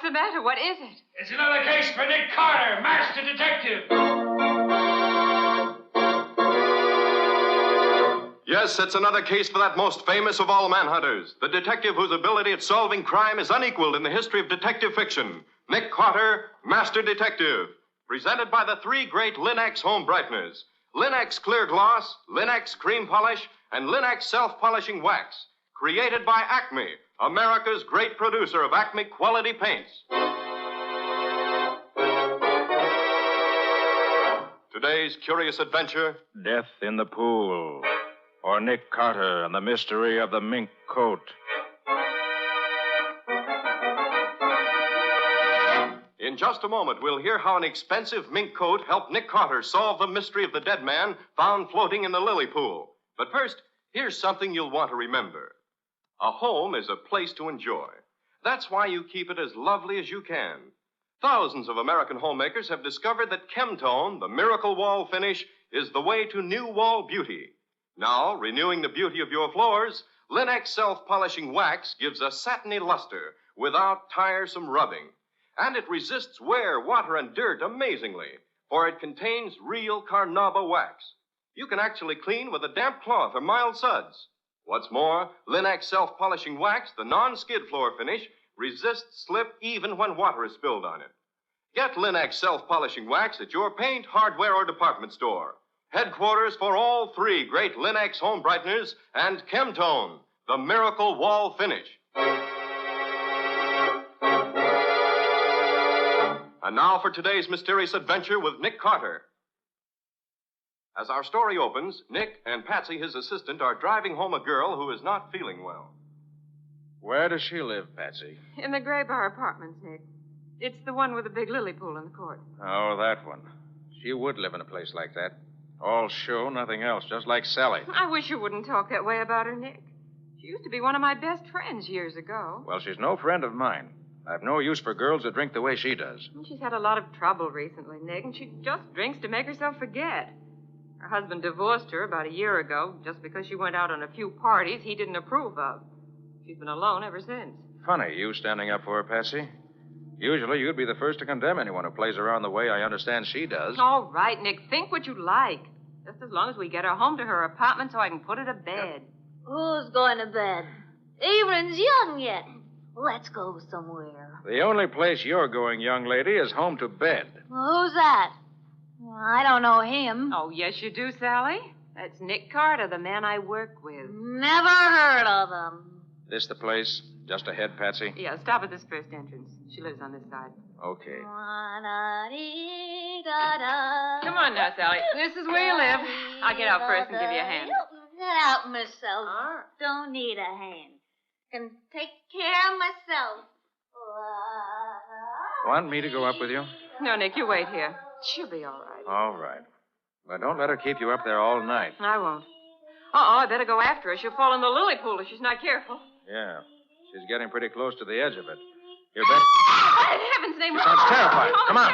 the matter? What is it? It's another case for Nick Carter, master detective. Yes, it's another case for that most famous of all manhunters, the detective whose ability at solving crime is unequaled in the history of detective fiction. Nick Carter, Master Detective. Presented by the three great Linex home brighteners. Linex Clear Gloss, Linex Cream Polish, and Linex Self-Polishing Wax. Created by Acme, America's great producer of Acme quality paints. Today's curious adventure. Death in the Pool. Or Nick Carter and the mystery of the mink coat. In just a moment, we'll hear how an expensive mink coat helped Nick Carter solve the mystery of the dead man found floating in the lily pool. But first, here's something you'll want to remember. A home is a place to enjoy. That's why you keep it as lovely as you can. Thousands of American homemakers have discovered that Chemtone, the miracle wall finish, is the way to new wall beauty. Now, renewing the beauty of your floors, Linex Self-Polishing Wax gives a satiny luster without tiresome rubbing. And it resists wear, water, and dirt amazingly, for it contains real carnauba wax. You can actually clean with a damp cloth or mild suds. What's more, Linex Self-Polishing Wax, the non-skid floor finish, resists slip even when water is spilled on it. Get Linex Self-Polishing Wax at your paint, hardware, or department store. Headquarters for all three great Linex home brighteners and Chemtone, the miracle wall finish. And now for today's mysterious adventure with Nick Carter. As our story opens, Nick and Patsy, his assistant, are driving home a girl who is not feeling well. Where does she live, Patsy? In the Gray Bar Apartments, Nick. It's the one with the big lily pool in the court. Oh, that one. She would live in a place like that. All show, nothing else, just like Sally. I wish you wouldn't talk that way about her, Nick. She used to be one of my best friends years ago. Well, she's no friend of mine. I've no use for girls that drink the way she does. She's had a lot of trouble recently, Nick, and she just drinks to make herself forget. Her husband divorced her about a year ago just because she went out on a few parties he didn't approve of. She's been alone ever since. Funny, you standing up for her, Patsy. Usually you'd be the first to condemn anyone who plays around the way I understand she does. All right, Nick, think what you like. Just as long as we get her home to her apartment so I can put her to bed. Who's going to bed? Evening's young yet. Let's go somewhere. The only place you're going, young lady, is home to bed. Well, who's that? I don't know him. Oh, yes, you do, Sally. That's Nick Carter, the man I work with. Never heard of him. This the place? Just ahead, Patsy? Yeah, stop at this first entrance. She lives on this side. Okay. Come on now, Sally. This is where you live. I'll get out first and give you a hand. Get out myself. All right. Don't need a hand. Can take care of myself. Want me to go up with you? No, Nick, you wait here. She'll be all right. All right. But don't let her keep you up there all night. I won't. I better go after her. She'll fall in the lily pool if she's not careful. Yeah. She's getting pretty close to the edge of it. You're better. In heaven's name. She sounds terrified. Oh, Come on.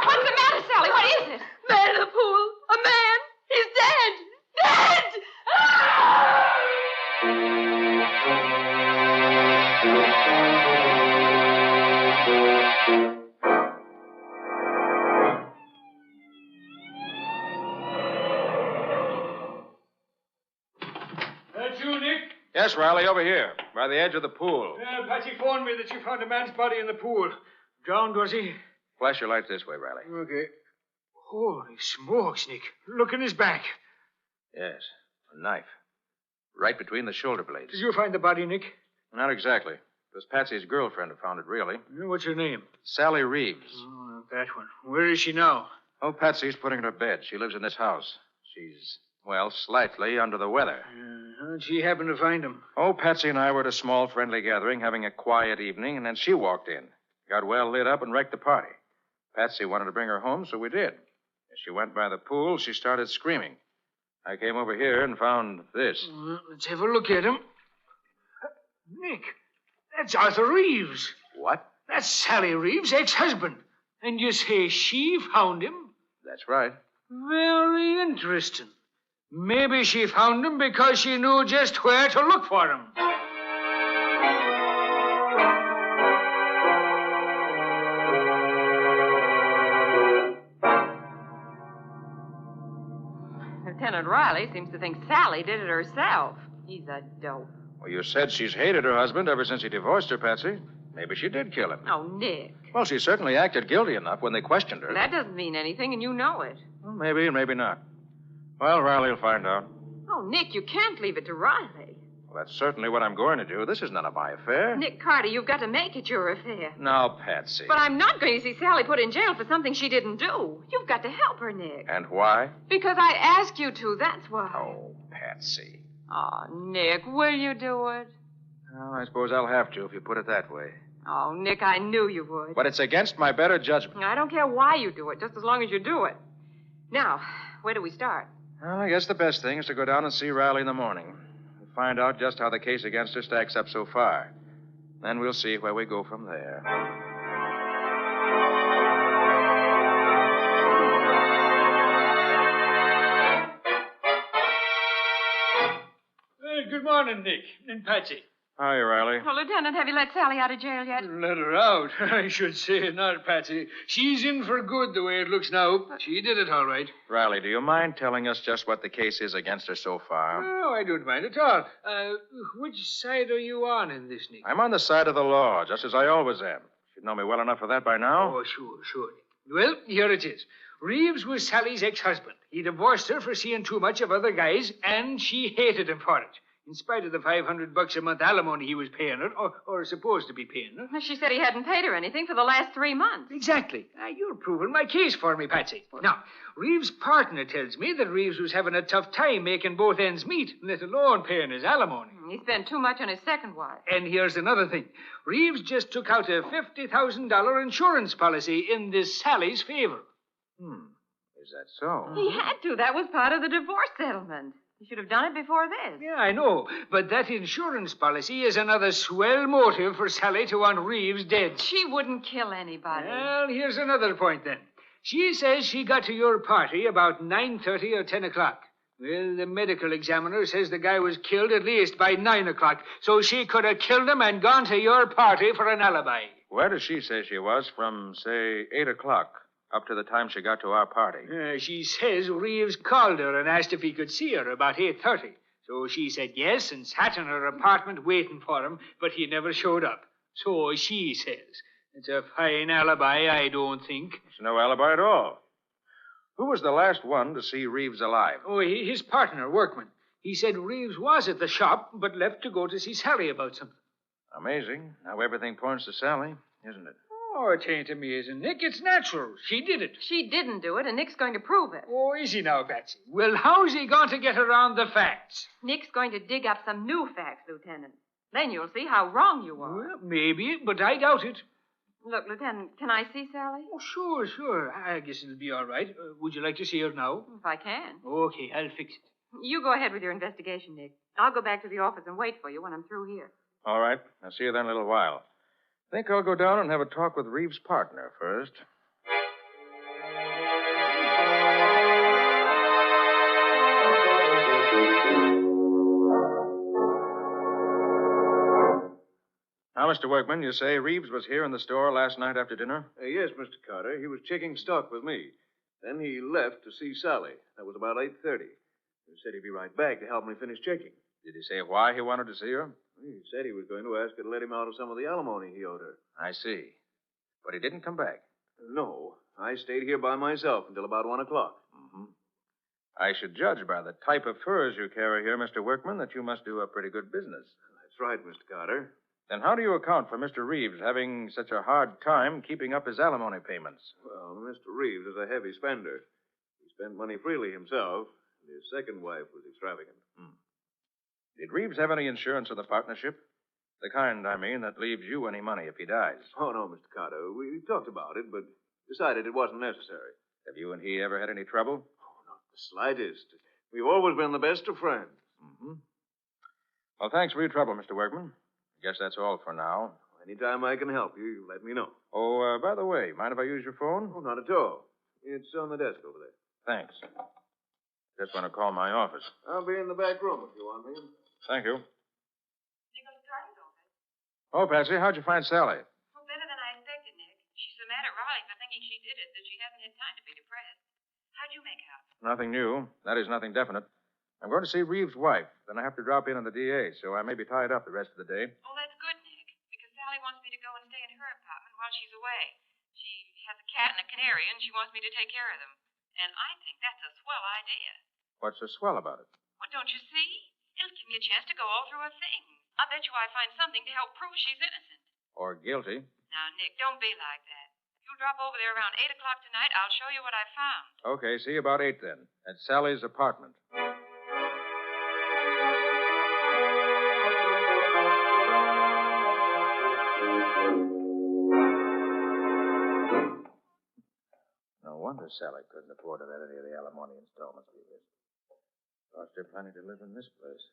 What's the matter, Sally? What is it? Man in the pool. A man. He's dead. Dead! That you, Nick? Yes, Riley, over here, by the edge of the pool. Patsy phoned me that you found a man's body in the pool. Drowned, was he? Flash your lights this way, Riley. Okay. Holy smokes, Nick. Look in his back. Yes, a knife. Right between the shoulder blades. Did you find the body, Nick? Not exactly. It was Patsy's girlfriend who found it, really. What's her name? Sally Reeves. Oh, not that one. Where is she now? Oh, Patsy's putting her to bed. She lives in this house. She's, well, slightly under the weather. How'd she happen to find him? Oh, Patsy and I were at a small friendly gathering having a quiet evening, and then she walked in. Got well lit up and wrecked the party. Patsy wanted to bring her home, so we did. As she went by the pool, she started screaming. I came over here and found this. Let's have a look at him. Nick, that's Arthur Reeves. What? That's Sally Reeves' ex-husband. And you say she found him? That's right. Very interesting. Maybe she found him because she knew just where to look for him. Lieutenant Riley seems to think Sally did it herself. He's a dope. Well, you said she's hated her husband ever since he divorced her, Patsy. Maybe she did kill him. Oh, Nick. Well, she certainly acted guilty enough when they questioned her. That doesn't mean anything, and you know it. Well, maybe and maybe not. Well, Riley will find out. Oh, Nick, you can't leave it to Riley. Well, that's certainly what I'm going to do. This is none of my affair. Nick Carter, you've got to make it your affair. Now, Patsy. But I'm not going to see Sally put in jail for something she didn't do. You've got to help her, Nick. And why? Because I asked you to, that's why. Oh, Patsy. Oh, Nick, will you do it? Well, I suppose I'll have to if you put it that way. Oh, Nick, I knew you would. But it's against my better judgment. I don't care why you do it, just as long as you do it. Now, where do we start? Well, I guess the best thing is to go down and see Riley in the morning. We'll find out just how the case against her stacks up so far. Then we'll see where we go from there. Good morning, Nick and Patsy. Hi, Riley. Well, Lieutenant, have you let Sally out of jail yet? Let her out. I should say not, Patsy. She's in for good the way it looks now. She did it all right. Riley, do you mind telling us just what the case is against her so far? Oh, I don't mind at all. Which side are you on in this, Nick? I'm on the side of the law, just as I always am. Should know me well enough for that by now. Oh, sure. Well, here it is. Reeves was Sally's ex-husband. He divorced her for seeing too much of other guys, and she hated him for it. In spite of the $500 a month alimony he was paying her, or supposed to be paying her. She said he hadn't paid her anything for the last 3 months. Exactly. You're proving my case for me, Patsy. Now, Reeves' partner tells me that Reeves was having a tough time making both ends meet, let alone paying his alimony. He spent too much on his second wife. And here's another thing. Reeves just took out a $50,000 insurance policy in this Sally's favor. Is that so? He had to. That was part of the divorce settlement. He should have done it before this. Yeah, I know. But that insurance policy is another swell motive for Sally to want Reeves dead. She wouldn't kill anybody. Well, here's another point, then. She says she got to your party about 9:30 or 10 o'clock. Well, the medical examiner says the guy was killed at least by 9 o'clock, so she could have killed him and gone to your party for an alibi. Where does she say she was from, say, 8 o'clock up to the time she got to our party? She says Reeves called her and asked if he could see her about 8:30. So she said yes and sat in her apartment waiting for him, but he never showed up. So she says. It's a fine alibi, I don't think. It's no alibi at all. Who was the last one to see Reeves alive? Oh, his partner, Workman. He said Reeves was at the shop, but left to go to see Sally about something. Amazing. Now everything points to Sally, isn't it? Oh, it ain't amazing, Nick. It's natural. She did it. She didn't do it, and Nick's going to prove it. Oh, is he now, Patsy? Well, how's he going to get around the facts? Nick's going to dig up some new facts, Lieutenant. Then you'll see how wrong you are. Well, maybe, but I doubt it. Look, Lieutenant, can I see Sally? Oh, sure. I guess it'll be all right. Would you like to see her now? If I can. Okay, I'll fix it. You go ahead with your investigation, Nick. I'll go back to the office and wait for you when I'm through here. All right. I'll see you then in a little while. Think I'll go down and have a talk with Reeves' partner first. Now, Mr. Workman, you say Reeves was here in the store last night after dinner? Yes, Mr. Carter. He was checking stock with me. Then he left to see Sally. That was about 8:30. He said he'd be right back to help me finish checking. Did he say why he wanted to see her? He said he was going to ask her to let him out of some of the alimony he owed her. I see. But he didn't come back. No, I stayed here by myself until about 1 o'clock. I should judge by the type of furs you carry here, Mr. Workman, that you must do a pretty good business. That's right, Mr. Carter. Then how do you account for Mr. Reeves having such a hard time keeping up his alimony payments? Well, Mr. Reeves is a heavy spender. He spent money freely himself, and his second wife was extravagant. Did Reeves have any insurance of the partnership? The kind, I mean, that leaves you any money if he dies. Oh, no, Mr. Carter. We talked about it, but decided it wasn't necessary. Have you and he ever had any trouble? Oh, not the slightest. We've always been the best of friends. Well, thanks for your trouble, Mr. Workman. I guess that's all for now. Anytime I can help you, you let me know. Oh, by the way, mind if I use your phone? Oh, not at all. It's on the desk over there. Thanks. Just want to call my office. I'll be in the back room if you want me. Thank you. Nicholas Carter's office. Oh, Patsy, how'd you find Sally? Oh, better than I expected, Nick. She's so mad at Riley for thinking she did it that she hasn't had time to be depressed. How'd you make out? Nothing new. That is nothing definite. I'm going to see Reeves' wife. Then I have to drop in on the DA, so I may be tied up the rest of the day. Oh, that's good, Nick, because Sally wants me to go and stay in her apartment while she's away. She has a cat and a canary, and she wants me to take care of them. And I think that's a swell idea. What's so swell about it? Well, don't you see? It'll give me a chance to go all through her things. I bet you I find something to help prove she's innocent. Or guilty. Now, Nick, don't be like that. If you'll drop over there around 8 o'clock tonight, I'll show you what I found. Okay, see you about 8 then. At Sally's apartment. No wonder Sally couldn't afford to let any of the alimony installments be missed. Cost her plenty to live in this place.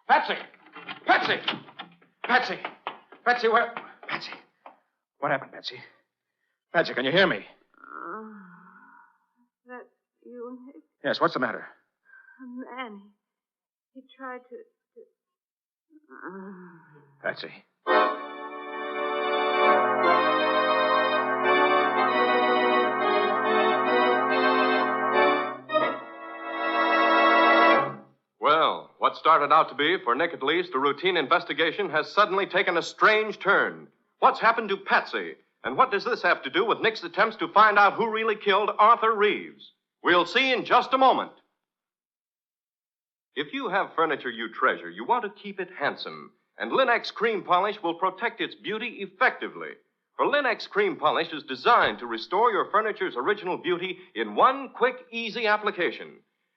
Patsy! Patsy! Patsy! Patsy, where? Patsy. What happened, Patsy? Patsy, can you hear me? That's you, Nick? Yes, what's the matter? A man. He tried to... Patsy. Well, what started out to be, for Nick at least, a routine investigation has suddenly taken a strange turn. What's happened to Patsy? And what does this have to do with Nick's attempts to find out who really killed Arthur Reeves? We'll see in just a moment. If you have furniture you treasure, you want to keep it handsome. And Linex Cream Polish will protect its beauty effectively. For Linex Cream Polish is designed to restore your furniture's original beauty in one quick, easy application.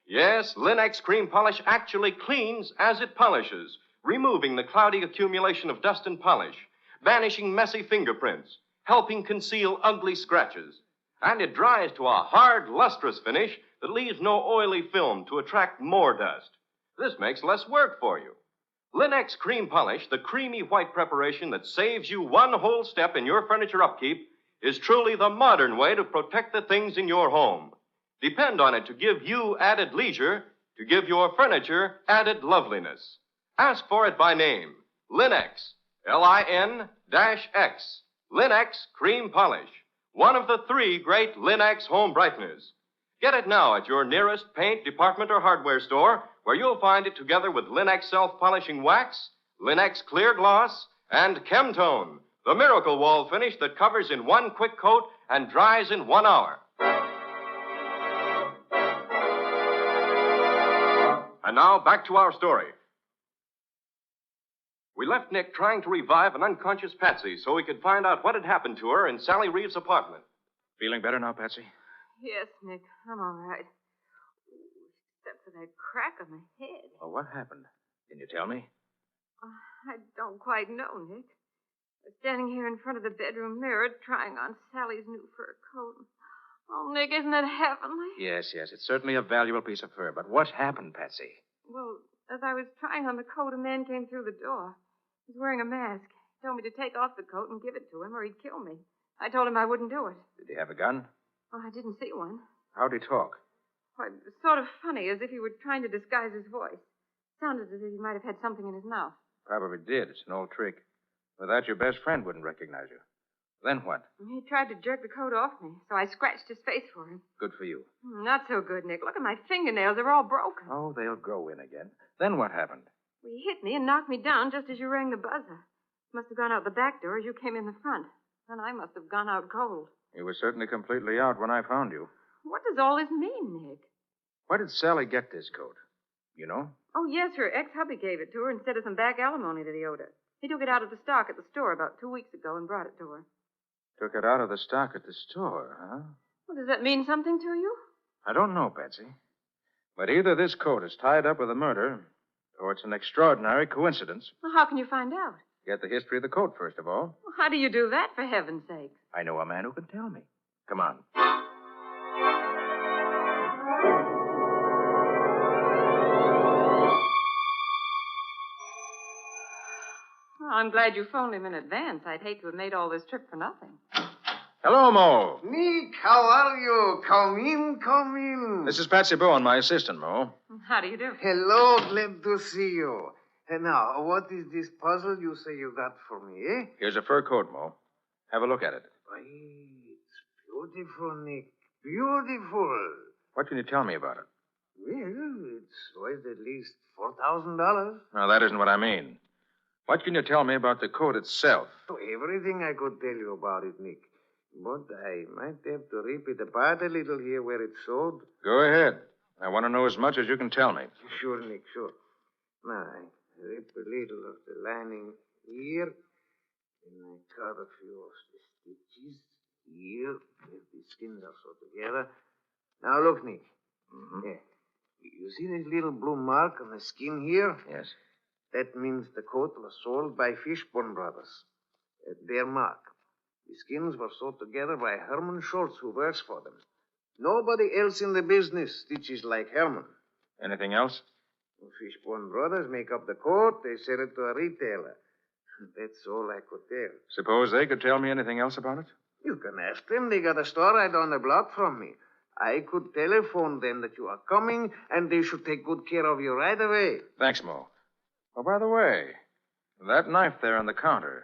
Yes, Linex Cream Polish actually cleans as it polishes, removing the cloudy accumulation of dust and polish, vanishing messy fingerprints, helping conceal ugly scratches. And it dries to a hard, lustrous finish that leaves no oily film to attract more dust. This makes less work for you. Linex Cream Polish, the creamy white preparation that saves you one whole step in your furniture upkeep, is truly the modern way to protect the things in your home. Depend on it to give you added leisure, to give your furniture added loveliness. Ask for it by name. Linex. Lin-X. Linex Cream Polish. One of the 3 great Linex home brighteners. Get it now at your nearest paint, department, or hardware store, where you'll find it together with Linex self-polishing wax, Linex clear gloss, and Chemtone, the miracle wall finish that covers in one quick coat and dries in 1 hour. And now, back to our story. We left Nick trying to revive an unconscious Patsy so we could find out what had happened to her in Sally Reeves' apartment. Feeling better now, Patsy? Yes, Nick, I'm all right. Except for that crack on the head. Well, what happened? Can you tell me? I don't quite know, Nick. I was standing here in front of the bedroom mirror trying on Sally's new fur coat. Oh, Nick, isn't it heavenly? Yes, it's certainly a valuable piece of fur. But what happened, Patsy? Well, as I was trying on the coat, a man came through the door. He was wearing a mask. He told me to take off the coat and give it to him or he'd kill me. I told him I wouldn't do it. Did he have a gun? Oh, I didn't see one. How'd he talk? Well, it was sort of funny, as if he were trying to disguise his voice. Sounded as if he might have had something in his mouth. Probably did. It's an old trick. Without your best friend wouldn't recognize you. Then what? He tried to jerk the coat off me, so I scratched his face for him. Good for you. Not so good, Nick. Look at my fingernails. They're all broken. Oh, they'll grow in again. Then what happened? Well, he hit me and knocked me down just as you rang the buzzer. You must have gone out the back door as you came in the front. Then I must have gone out cold. You were certainly completely out when I found you. What does all this mean, Nick? Where did Sally get this coat? You know? Oh, yes, her ex-hubby gave it to her instead of some back alimony that he owed her. He took it out of the stock at the store about 2 weeks ago and brought it to her. Took it out of the stock at the store, huh? Well, does that mean something to you? I don't know, Patsy. But either this coat is tied up with a murder, or it's an extraordinary coincidence. Well, how can you find out? Get the history of the coat, first of all. Well, how do you do that, for heaven's sake? I know a man who can tell me. Come on. Well, I'm glad you phoned him in advance. I'd hate to have made all this trip for nothing. Hello, Mo. Nick, how are you? Come in, come in. This is Patsy Bowen, my assistant, Mo. How do you do? Hello, glad to see you. And now, what is this puzzle you say you got for me, eh? Here's a fur coat, Mo. Have a look at it. Why, it's beautiful, Nick. Beautiful. What can you tell me about it? Well, it's worth at least $4,000. No, that isn't what I mean. What can you tell me about the coat itself? Oh, everything I could tell you about it, Nick. But I might have to rip it apart a little here where it's sewed. Go ahead. I want to know as much as you can tell me. Sure, Nick, sure. Now, I rip a little of the lining here, and I cut a few of the stitches here, where the skins are sewed together. Now, look, Nick. Mm-hmm. Yeah. You see this little blue mark on the skin here? Yes. That means the coat was sold by Fishburne Brothers. At their mark. The skins were sewed together by Herman Schultz, who works for them. Nobody else in the business stitches like Herman. Anything else? Fishburne Brothers make up the coat. They sell it to a retailer. That's all I could tell. Suppose they could tell me anything else about it? You can ask them. They got a store right on the block from me. I could telephone them that you are coming, and they should take good care of you right away. Thanks, Mo. Oh, by the way, that knife there on the counter,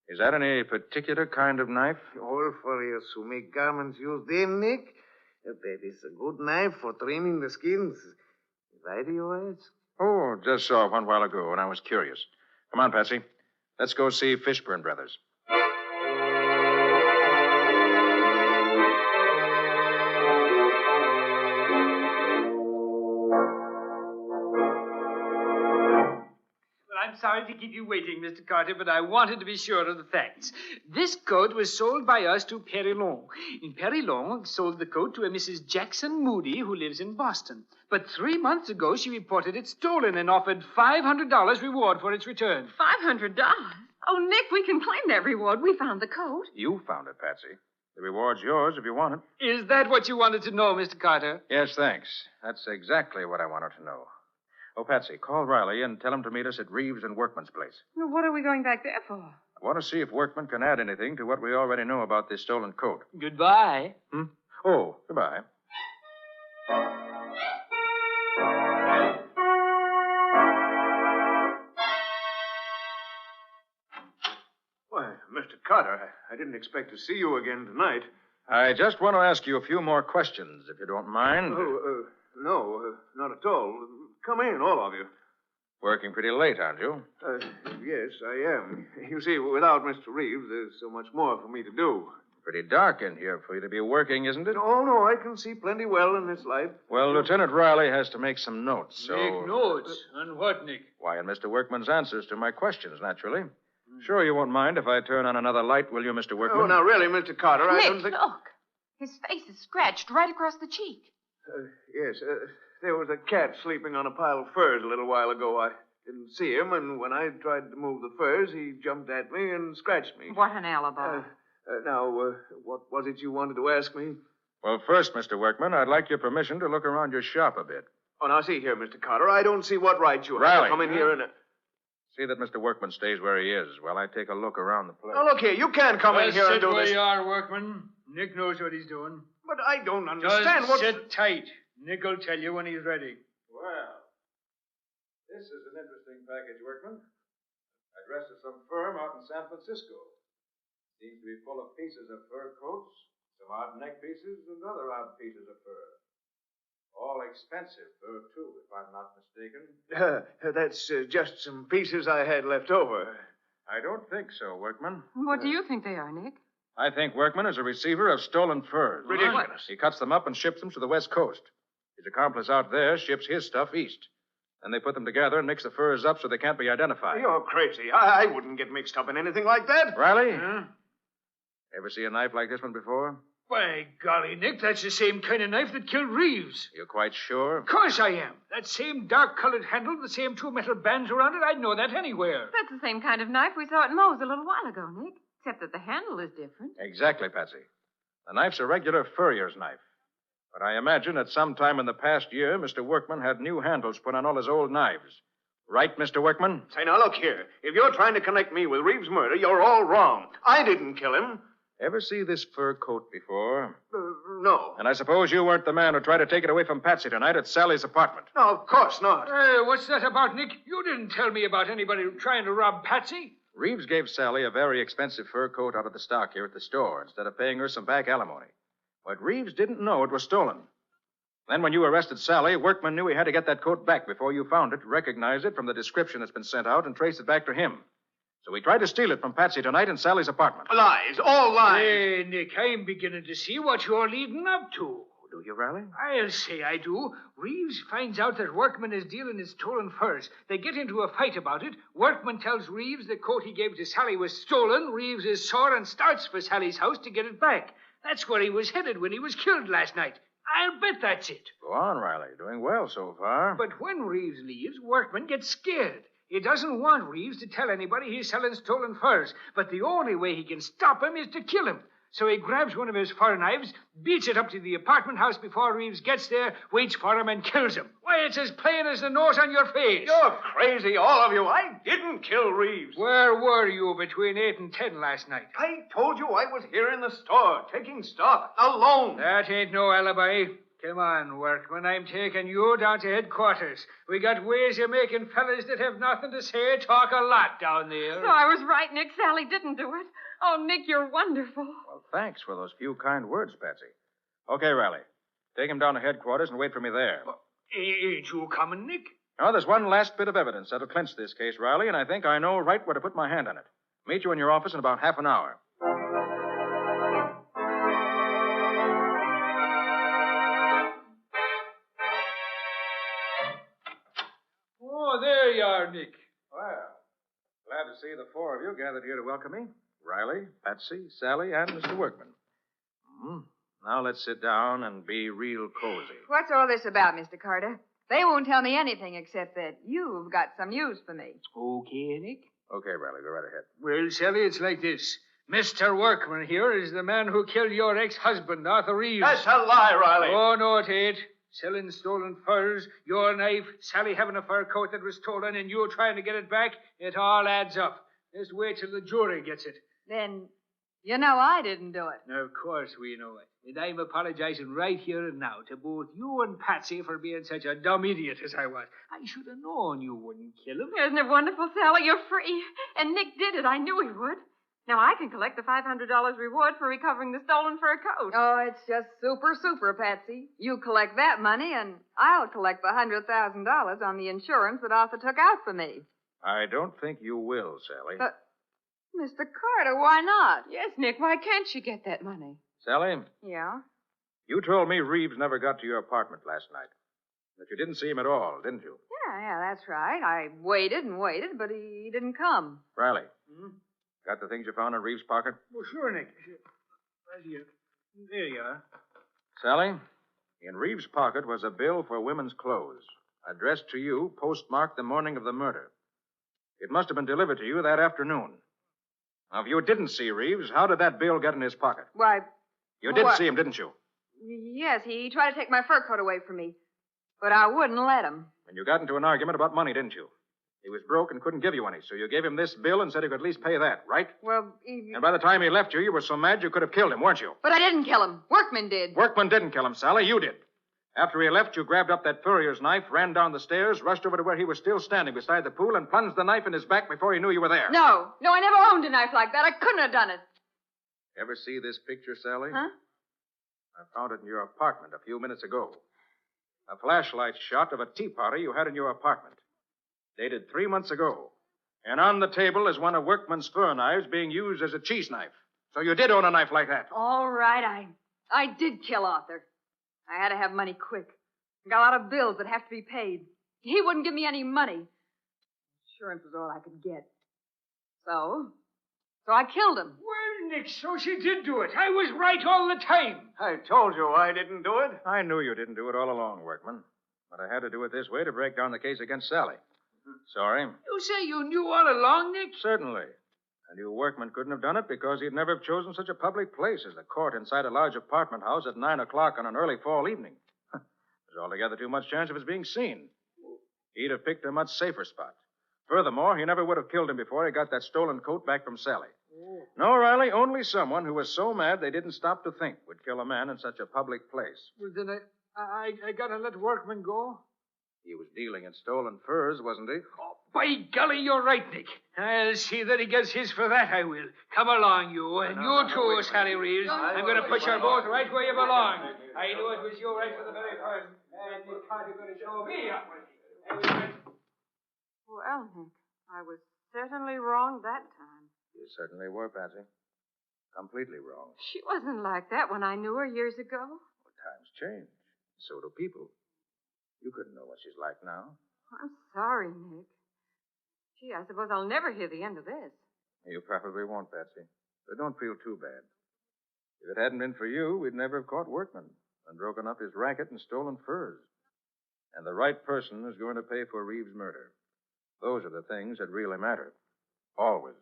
is that any particular kind of knife? All furriers who make garments use them, Nick. That is a good knife for trimming the skins. Why do you ask? Oh, just saw one while ago, and I was curious. Come on, Patsy. Let's go see Fishburne Brothers. I'm sorry to keep you waiting, Mr. Carter, but I wanted to be sure of the facts. This coat was sold by us to Perilon. And Perilon sold the coat to a Mrs. Jackson Moody, who lives in Boston. But 3 months ago, she reported it stolen and offered $500 reward for its return. $500? Oh, Nick, we can claim that reward. We found the coat. You found it, Patsy. The reward's yours if you want it. Is that what you wanted to know, Mr. Carter? Yes, thanks. That's exactly what I wanted to know. Oh, Patsy, call Riley and tell him to meet us at Reeves and Workman's place. Well, what are we going back there for? I want to see if Workman can add anything to what we already know about this stolen coat. Goodbye. Oh, goodbye. Why, Mr. Carter, I didn't expect to see you again tonight. I just want to ask you a few more questions, if you don't mind. No, not at all. Come in, all of you. Working pretty late, aren't you? Yes, I am. You see, without Mr. Reeves, there's so much more for me to do. Pretty dark in here for you to be working, isn't it? Oh, no, I can see plenty well in this light. Well, Lieutenant Riley has to make some notes, so... Make notes? On what, Nick? Why, in Mr. Workman's answers to my questions, naturally. Sure you won't mind if I turn on another light, will you, Mr. Workman? Oh, now, really, Mr. Carter, I don't Nick, think... look. His face is scratched right across the cheek. Yes, there was a cat sleeping on a pile of furs a little while ago. I didn't see him, and when I tried to move the furs, he jumped at me and scratched me. What an alibi. Now, what was it you wanted to ask me? Well, first, Mr. Workman, I'd like your permission to look around your shop a bit. Oh, now, see here, Mr. Carter. I don't see what right you have Riley. to come in here and... See that Mr. Workman stays where he is while I take a look around the place. Now, look here. You can't come in here and do Sit where this. you are, Workman. Nick knows what he's doing. But I don't understand Just what... sit tight. Nick will tell you when he's ready. Well, this is an interesting package, Workman. Addressed to some firm out in San Francisco. Seems to be full of pieces of fur coats, some odd neck pieces, and other odd pieces of fur. All expensive fur, too, if I'm not mistaken. That's just some pieces I had left over. I don't think so, Workman. What do you think they are, Nick? I think Workman is a receiver of stolen furs. Ridiculous. He cuts them up and ships them to the West Coast. His accomplice out there ships his stuff east. Then they put them together and mix the furs up so they can't be identified. You're crazy. I wouldn't get mixed up in anything like that. Riley? Huh? Ever see a knife like this one before? By golly, Nick, that's the same kind of knife that killed Reeves. You're quite sure? Of course I am. That same dark-colored handle, the same two metal bands around it, I'd know that anywhere. That's the same kind of knife we saw at Moe's a little while ago, Nick. Except that the handle is different. Exactly, Patsy. The knife's a regular furrier's knife. But I imagine at some time in the past year, Mr. Workman had new handles put on all his old knives. Right, Mr. Workman? Say, now, look here. If you're trying to connect me with Reeves' murder, you're all wrong. I didn't kill him. Ever see this fur coat before? No. And I suppose you weren't the man who tried to take it away from Patsy tonight at Sally's apartment. No, of course not. Hey, what's that about, Nick? You didn't tell me about anybody trying to rob Patsy. Reeves gave Sally a very expensive fur coat out of the stock here at the store instead of paying her some back alimony. But Reeves didn't know it was stolen. Then when you arrested Sally, Workman knew he had to get that coat back before you found it, recognize it from the description that's been sent out, and trace it back to him. So he tried to steal it from Patsy tonight in Sally's apartment. Lies, all lies. Hey, Nick, I'm beginning to see what you're leading up to. Do you, Riley? I'll say I do. Reeves finds out that Workman is dealing in stolen furs. They get into a fight about it. Workman tells Reeves the coat he gave to Sally was stolen. Reeves is sore and starts for Sally's house to get it back. That's where he was headed when he was killed last night. I'll bet that's it. Go on, Riley. Doing well so far. But when Reeves leaves, Workman gets scared. He doesn't want Reeves to tell anybody he's selling stolen furs. But the only way he can stop him is to kill him. So he grabs one of his fur knives, beats it up to the apartment house before Reeves gets there, waits for him, and kills him. Why, it's as plain as the nose on your face. You're crazy, all of you. I didn't kill Reeves. Where were you between 8 and 10 last night? I told you I was here in the store, taking stock, alone. That ain't no alibi. Come on, Workman. I'm taking you down to headquarters. We got ways of making fellas that have nothing to say talk a lot down there. So I was right, Nick. Sally didn't do it. Oh, Nick, you're wonderful. Well, thanks for those few kind words, Patsy. Okay, Riley. Take him down to headquarters and wait for me there. Ain't you coming, Nick? Now, there's one last bit of evidence that'll clinch this case, Riley, and I think I know right where to put my hand on it. Meet you in your office in about half an hour. Oh, there you are, Nick. Well, glad to see the four of you gathered here to welcome me. Riley, Patsy, Sally, and Mr. Workman. Now let's sit down and be real cozy. What's all this about, Mr. Carter? They won't tell me anything except that you've got some news for me. Okay, Nick. Okay, Riley, go right ahead. Well, Sally, it's like this. Mr. Workman here is the man who killed your ex-husband, Arthur Reeves. That's a lie, Riley. Oh, no, it ain't. Selling stolen furs, your knife, Sally having a fur coat that was stolen, and you trying to get it back, it all adds up. Just wait till the jury gets it. Then, you know I didn't do it. Of course we know it. And I'm apologizing right here and now to both you and Patsy for being such a dumb idiot as I was. I should have known you wouldn't kill him. Isn't it wonderful, Sally? You're free. And Nick did it. I knew he would. Now I can collect the $500 reward for recovering the stolen fur coat. Oh, it's just super, Patsy. You collect that money, and I'll collect the $100,000 on the insurance that Arthur took out for me. I don't think you will, Sally. But, Mr. Carter, why not? Yes, Nick. Why can't she get that money? Sally, Yeah? you told me Reeves never got to your apartment last night. That you didn't see him at all, didn't you? Yeah, that's right. I waited and waited, but he didn't come. Riley, got the things you found in Reeves' pocket? Well, sure, Nick. Right here. There you are. Sally, in Reeves' pocket was a bill for women's clothes, addressed to you, postmarked the morning of the murder. It must have been delivered to you that afternoon. Now, if you didn't see Reeves, how did that bill get in his pocket? Why, You did What? see him, didn't you? yes, he tried to take my fur coat away from me, but I wouldn't let him. And you got into an argument about money, didn't you? He was broke and couldn't give you any, so you gave him this bill and said he could at least pay that, right? Well, And by the time he left you, you were so mad you could have killed him, weren't you? but I didn't kill him. Workman did. Workman didn't kill him, Sally. You did. After he left, you grabbed up that furrier's knife, ran down the stairs, rushed over to where he was still standing beside the pool, and plunged the knife in his back before he knew you were there. No, I never owned a knife like that. I couldn't have done it. Ever see this picture, Sally? Huh? I found it in your apartment a few minutes ago. A flashlight shot of a tea party you had in your apartment. Dated 3 months ago. And on the table is one of Workman's fur knives being used as a cheese knife. So you did own a knife like that. All right, I did kill Arthur. I had to have money quick. I got a lot of bills that have to be paid. He wouldn't give me any money. Insurance was all I could get. So I killed him. Well, Nick, so she did do it. I was right all the time. I told you I didn't do it. I knew you didn't do it all along, Workman. But I had to do it this way to break down the case against Sally. Sorry. You say you knew all along, Nick? Certainly. And you Workman couldn't have done it because he'd never have chosen such a public place as a court inside a large apartment house at 9 o'clock on an early fall evening. There's altogether too much chance of his being seen. He'd have picked a much safer spot. Furthermore, he never would have killed him before he got that stolen coat back from Sally. No, Riley, only someone who was so mad they didn't stop to think would kill a man in such a public place. Well, then I gotta let Workman go. He was dealing in stolen furs, wasn't he? Oh, By golly, you're right, Nick. I'll see that he gets his for that, I will. Come along, you. And you too, Sally Reeves. I'm going to put you both right where you belong. I knew it was you right from the very first. And Nick Carter going to show me up. Well, Nick, I was certainly wrong that time. You certainly were, Patsy. Completely wrong. She wasn't like that when I knew her years ago. Well, times change. So do people. You couldn't know what she's like now. I'm sorry, Nick. Gee, I suppose I'll never hear the end of this. You probably won't, Patsy. But don't feel too bad. If it hadn't been for you, we'd never have caught Workman and broken up his racket and stolen furs. And the right person is going to pay for Reeves' murder. Those are the things that really matter. Always.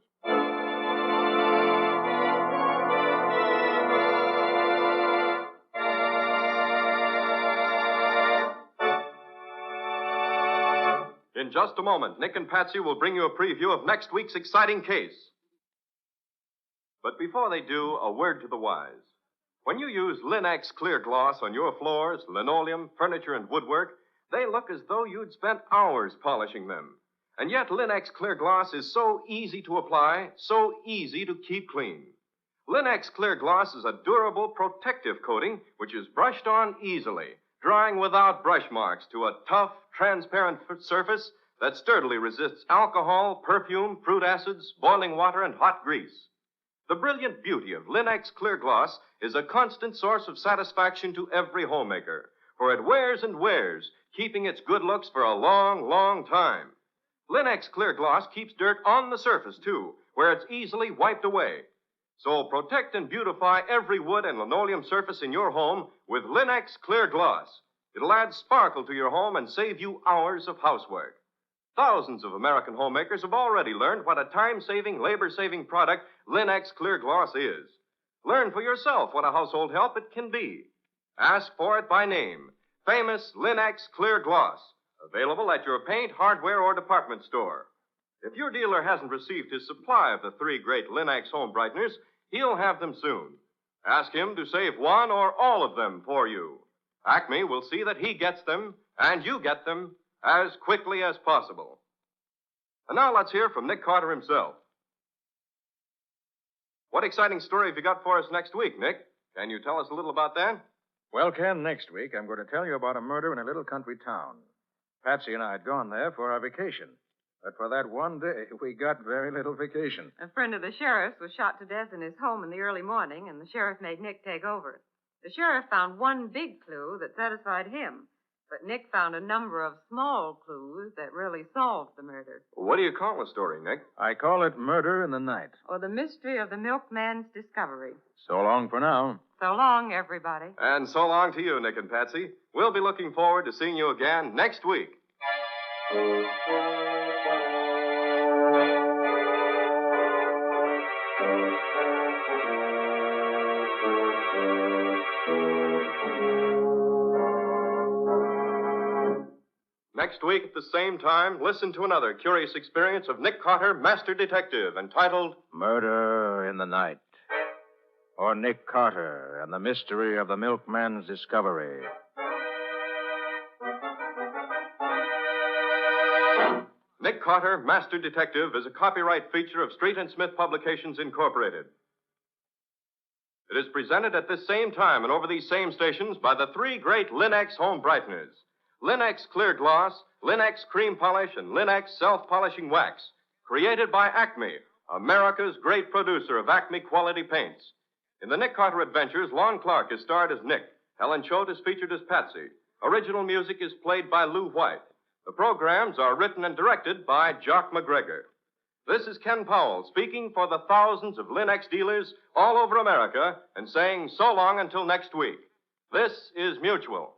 In just a moment, Nick and Patsy will bring you a preview of next week's exciting case. But before they do, a word to the wise. When you use Linex Clear Gloss on your floors, linoleum, furniture, and woodwork, they look as though you'd spent hours polishing them. And yet, Linex Clear Gloss is so easy to apply, so easy to keep clean. Linex Clear Gloss is a durable, protective coating which is brushed on easily, drying without brush marks to a tough, transparent surface that sturdily resists alcohol, perfume, fruit acids, boiling water, and hot grease. The brilliant beauty of Linex Clear Gloss is a constant source of satisfaction to every homemaker, for it wears and wears, keeping its good looks for a long, long time. Linex Clear Gloss keeps dirt on the surface, too, where it's easily wiped away. So protect and beautify every wood and linoleum surface in your home with Linex Clear Gloss. It'll add sparkle to your home and save you hours of housework. Thousands of American homemakers have already learned what a time-saving, labor-saving product Linex Clear Gloss is. Learn for yourself what a household help it can be. Ask for it by name. Famous Linex Clear Gloss. Available at your paint, hardware, or department store. If your dealer hasn't received his supply of the three great Linex home brighteners, he'll have them soon. Ask him to save one or all of them for you. Acme will see that he gets them, and you get them, as quickly as possible. And now let's hear from Nick Carter himself. What exciting story have you got for us next week, Nick? Can you tell us a little about that? Well, Ken, next week I'm going to tell you about a murder in a little country town. Patsy and I had gone there for our vacation. But for that one day, we got very little vacation. A friend of the sheriff's was shot to death in his home in the early morning, and the sheriff made Nick take over. The sheriff found one big clue that satisfied him, but Nick found a number of small clues that really solved the murder. What do you call the story, Nick? I call it Murder in the Night. Or the mystery of the milkman's discovery. So long for now. So long, everybody. And so long to you, Nick and Patsy. We'll be looking forward to seeing you again next week. Next week at the same time, listen to another curious experience of Nick Carter, Master Detective, entitled Murder in the Night. Or Nick Carter and the Mystery of the Milkman's Discovery. Nick Carter, Master Detective, is a copyright feature of Street and Smith Publications, Incorporated. It is presented at this same time and over these same stations by the three great Linex home brighteners. Linex Clear Gloss, Linex Cream Polish, and Linex Self-Polishing Wax. Created by Acme, America's great producer of Acme quality paints. In the Nick Carter Adventures, Lon Clark is starred as Nick. Helen Choate is featured as Patsy. Original music is played by Lou White. The programs are written and directed by Jock McGregor. This is Ken Powell speaking for the thousands of Linex dealers all over America and saying so long until next week. This is Mutual.